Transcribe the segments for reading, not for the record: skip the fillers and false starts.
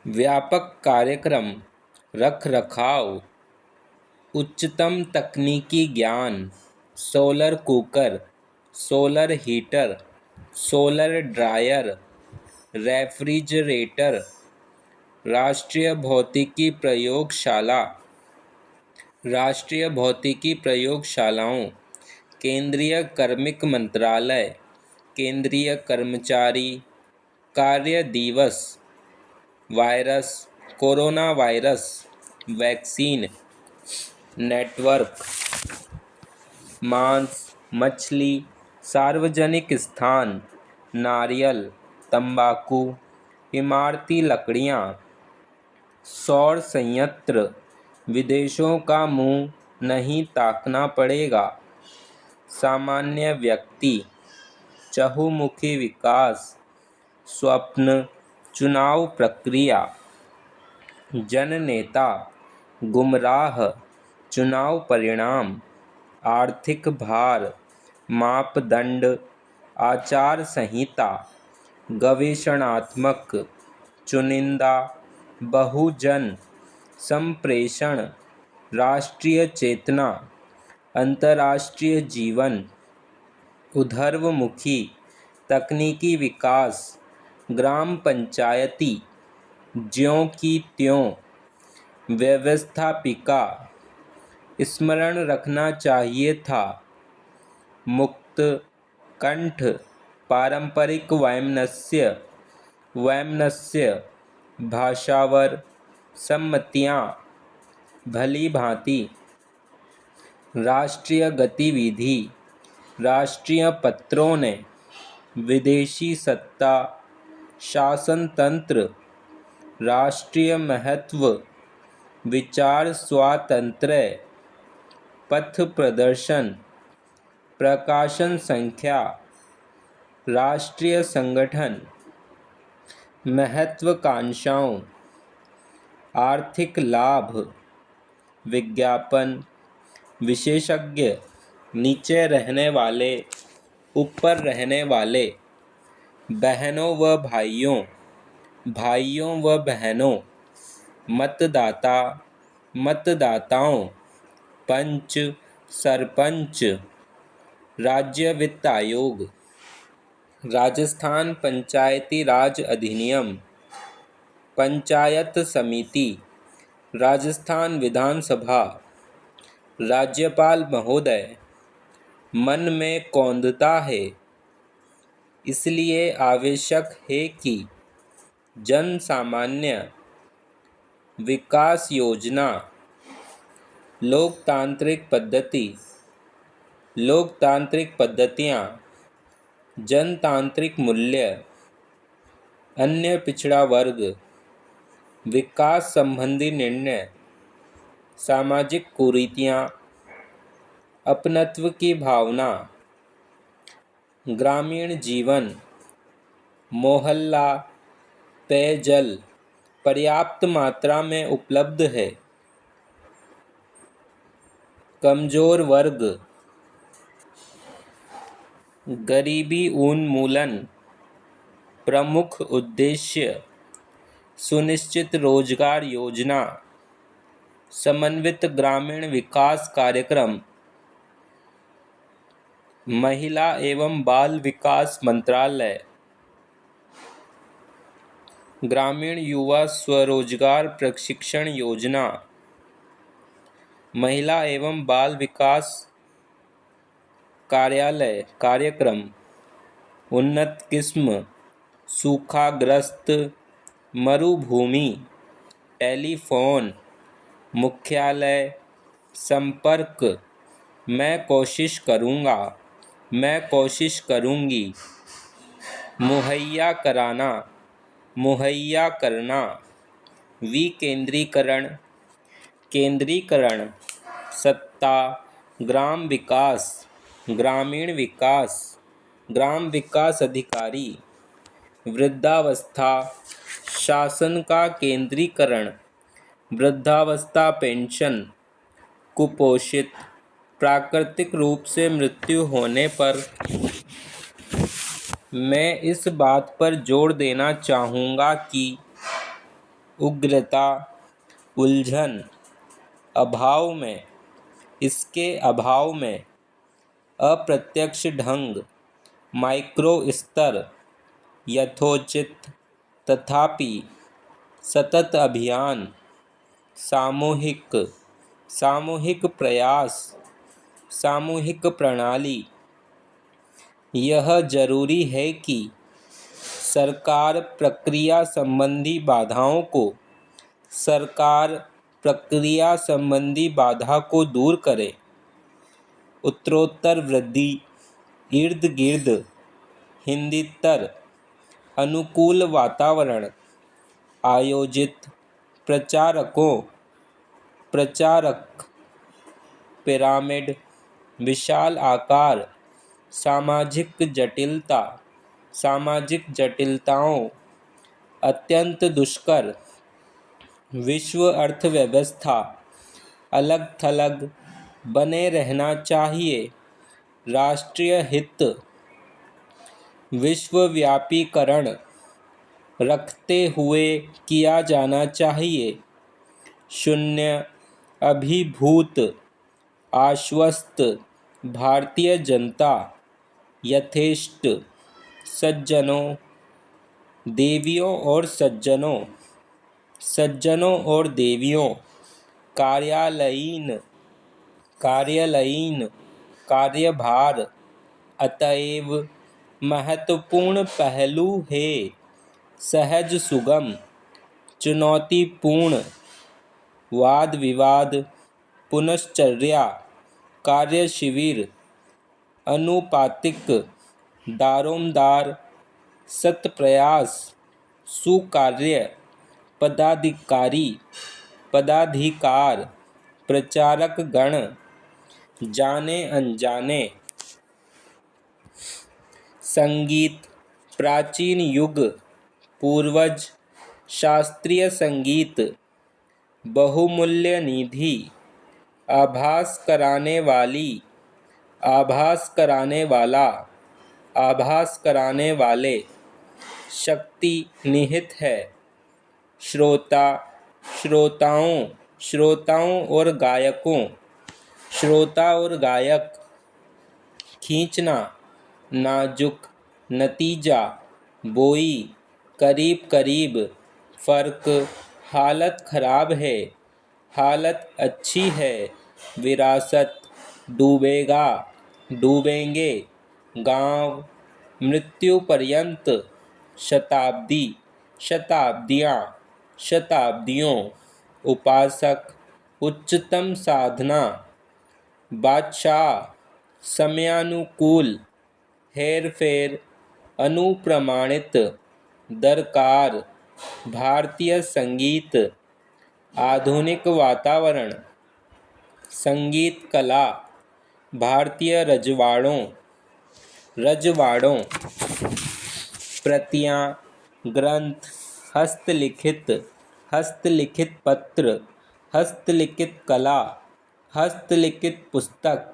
व्यापक कार्यक्रम रखरखाव, उच्चतम तकनीकी ज्ञान, solar cooker, solar heater, solar dryer, refrigerator, राष्ट्रीय भौतिकी प्रयोगशाला, राष्ट्रीय भौतिकी प्रयोगशालाओं, केंद्रीय कार्मिक मंत्रालय, केंद्रीय कर्मचारी कार्य दिवस, virus, corona virus vaccine network, मांस, मछली, सार्वजनिक स्थान, नारियल, तंबाकू, इमारती लकड़ियाँ, सौर संयंत्र, विदेशों का मुंह नहीं ताकना पड़ेगा, सामान्य व्यक्ति, चहुमुखी विकास, स्वप्न, चुनाव प्रक्रिया, जननेता, गुमराह, चुनाव परिणाम, आर्थिक भार, मापदंड, आचार संहिता, गवेषणात्मक, चुनिंदा, बहुजन, संप्रेषण, राष्ट्रीय चेतना, अंतर्राष्ट्रीय जीवन, उधर्वमुखी, तकनीकी विकास, ग्राम पंचायती, ज्यों की त्यों, व्यवस्थापिका, स्मरण रखना चाहिए था, मुक्त, कंठ, पारंपरिक वैमनस्य, वैमनस्य, भाषावर, सम्मतियाँ, भली भांति, राष्ट्रीय गतिविधि, राष्ट्रीय पत्रों ने, विदेशी सत्ता, शासन तंत्र, राष्ट्रीय महत्व, विचार स्वातंत्र्य, पथ प्रदर्शन, प्रकाशन संख्या, राष्ट्रीय संगठन, महत्वाकांक्षाओं, आर्थिक लाभ, विज्ञापन, विशेषज्ञ, नीचे रहने वाले, ऊपर रहने वाले, बहनों व भाइयों, भाइयों व बहनों, मतदाता, मतदाताओं, पंच, सरपंच, राज्य वित्त आयोग, राजस्थान पंचायती राज अधिनियम, पंचायत समिति, राजस्थान विधानसभा, राज्यपाल महोदय, मन में कौंधता है, इसलिए आवश्यक है कि जन सामान्य विकास योजना, लोकतांत्रिक पद्धति, लोकतांत्रिक पद्धतियाँ, जनतांत्रिक मूल्य, अन्य पिछड़ा वर्ग, विकास संबंधी निर्णय, सामाजिक कुरीतियाँ, अपनत्व की भावना, ग्रामीण जीवन, मोहल्ला, पेयजल पर्याप्त मात्रा में उपलब्ध है, कमजोर वर्ग, गरीबी उन्मूलन, प्रमुख उद्देश्य, सुनिश्चित रोजगार योजना, समन्वित ग्रामीण विकास कार्यक्रम, महिला एवं बाल विकास मंत्रालय, ग्रामीण युवा स्वरोजगार प्रशिक्षण योजना, महिला एवं बाल विकास कार्यालय कार्यक्रम, उन्नत किस्म, सूखाग्रस्त, मरुभूमि, टेलीफोन, मुख्यालय, संपर्क, मैं कोशिश करूँगा, मैं कोशिश करूँगी, मुहैया कराना, मुहैया करना, विकेंद्रीकरण, केंद्रीकरण, सत्ता, ग्राम विकास, ग्रामीण विकास, ग्राम विकास अधिकारी, वृद्धावस्था, शासन का केंद्रीकरण, वृद्धावस्था पेंशन, कुपोषित, प्राकृतिक रूप से मृत्यु होने पर मैं इस बात पर जोर देना चाहूँगा कि उग्रता, उलझन, अभाव में, इसके अभाव में, अप्रत्यक्ष ढंग, माइक्रो स्तर, यथोचित, तथापि, सतत अभियान, सामूहिक, सामूहिक प्रयास, सामूहिक प्रणाली। यह जरूरी है कि सरकार प्रक्रिया संबंधी बाधाओं को प्रक्रिया संबंधी बाधा को दूर करे। उत्तरोत्तर वृद्धि, इर्द गिर्द हिंदीतर अनुकूल वातावरण, आयोजित प्रचारक पिरामिड, विशाल आकार, सामाजिक जटिलताओं, अत्यंत दुष्कर, विश्व अर्थव्यवस्था अलग थलग बने रहना चाहिए। राष्ट्रीय हित, विश्वव्यापीकरण रखते हुए किया जाना चाहिए। शून्य, अभिभूत, आश्वस्त भारतीय जनता, यथेष्ट, सज्जनों, देवियों और सज्जनों और देवियों, कार्यालयीन, कार्यभार, अतएव महत्वपूर्ण पहलू है। सहज सुगम, चुनौतीपूर्ण, वाद विवाद, पुनश्चर्या, कार्य शिविर, अनुपातिक, दारोमदार, सत्प्रयास, सुकार्य, पदाधिकार, प्रचारक गण, जाने अनजाने। संगीत, प्राचीन युग, पूर्वज, शास्त्रीय संगीत, बहुमूल्य निधि, आभास कराने वाली, आभास कराने वाला, आभास कराने वाले, शक्ति निहित है। श्रोता, श्रोताओं और गायक, खींचना, नाजुक, नतीजा, बोई, करीब करीब, फर्क, हालत खराब है, हालत अच्छी है, विरासत, डूबेगा, डूबेंगे, गांव, मृत्यु पर्यंत, शताब्दी, शताब्दियाँ, शताब्दियों, उपासक, उच्चतम साधना, बादशाह, समयानुकूल, हेरफेर, अनुप्रमाणित, दरकार, भारतीय संगीत, आधुनिक वातावरण, संगीत कला, भारतीय रजवाड़ों, प्रतियां, ग्रंथ, हस्तलिखित पत्र, हस्तलिखित कला, हस्तलिखित पुस्तक,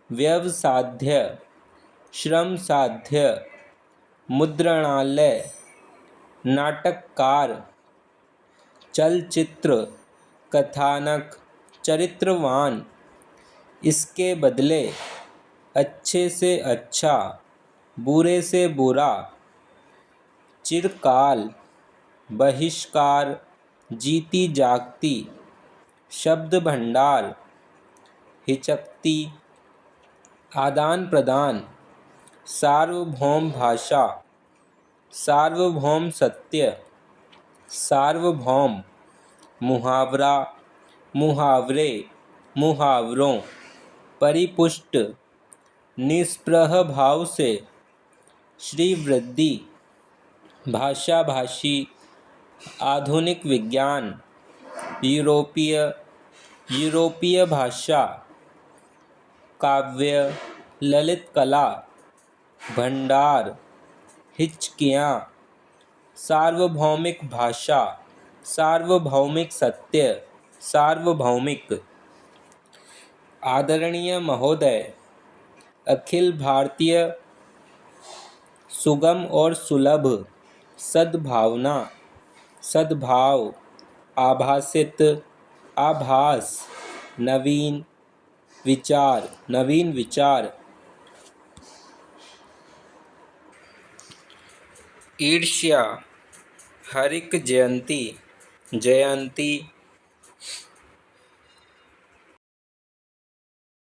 व्यवसाध्य, श्रमसाध्य, मुद्रणालय, नाटककार, चलचित्र, कथानक, चरित्रवान, इसके बदले, अच्छे से अच्छा, बुरे से बुरा, चिरकाल, बहिष्कार, जीती जागती, शब्द भंडार, हिचकती, आदान प्रदान, सार्वभौम भाषा, सार्वभौम सत्य, सार्वभौम, मुहावरा, मुहावरे, मुहावरों, परिपुष्ट, निष्प्रह भाव से, श्रीवृद्धि, भाषाभाषी, आधुनिक विज्ञान, यूरोपीय भाषा, काव्य, ललित कला, भंडार, हिचकियाँ, सार्वभौमिक भाषा, सार्वभौमिक सत्य, सार्वभौमिक। आदरणीय महोदय, अखिल भारतीय सुगम और सुलभ सद्भाव, आभासित, आभास, नवीन विचार, नवीन विचार। ईर्ष्या, हरिक जयंती, जयंती,